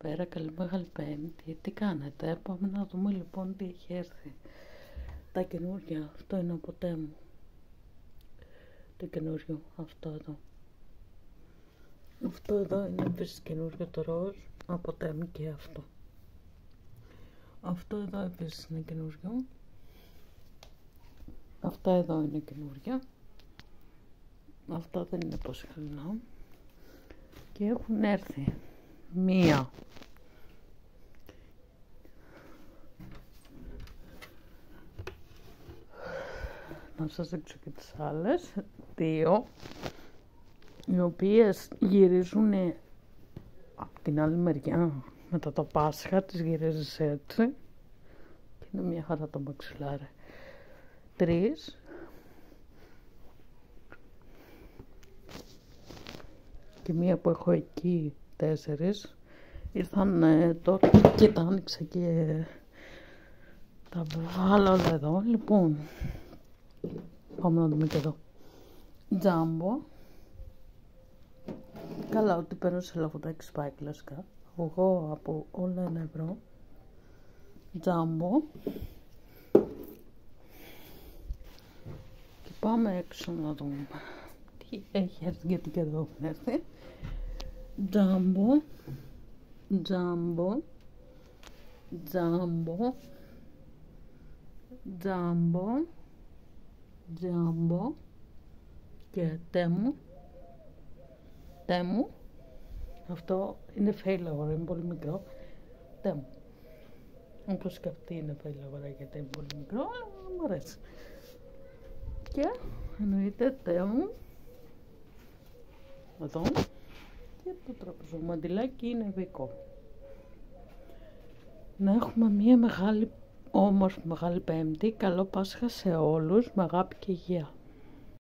Πέρα, καλή Μεγάλη Πέμπτη. Τι κάνετε? Πάμε να δούμε λοιπόν τι έχει έρθει. Τα καινούργια. Αυτό είναι από Τέμου. Το καινούριο. Αυτό εδώ. Αυτό εδώ είναι επίσης καινούριο, το ροζ από Τέμου και αυτό. Αυτό εδώ επίσης είναι καινούριο. Αυτά εδώ είναι καινούργια. Αυτά δεν είναι προσφυλινά. Και έχουν έρθει μία. Να σας δείξω και τις άλλες. Δύο. Οι οποίες γυρίζουν από την άλλη μεριά. Μετά το Πάσχα τις γυρίζεις έτσι. Και είναι μια χαρά το μαξιλάρι. Τρεις. Και μία που έχω εκεί, 4. Ήρθαν τώρα και τα άνοιξα και τα βάλω όλα εδώ. Λοιπόν, πάμε να δούμε και εδώ. Τζάμπο. Καλά, ότι παίρνω σε λαφωτάκι πάει κλασικά. Εγώ από όλα 1€. Τζάμπο. Και πάμε έξω να δούμε τι έχει έρθει, γιατί και εδώ έχουν έρθει. Τζάμπο. Τζάμπο. Τζάμπο. Τζάμπο. Τζάμπο. Και Τέμου. Τέμου. Αυτό είναι φέιλαγορα, είναι πολύ μικρό. Τέμου. Όπως και αυτή είναι φέιλαγορα γιατί είναι πολύ μικρό, αλλά μου αρέσει. Και εννοείται Τέμου. Εδώ. Και το τραπεζομαντιλάκι είναι βικό. Να έχουμε μια μεγάλη, όμορφη Μεγάλη Πέμπτη. Καλό Πάσχα σε όλους, με αγάπη και υγεία.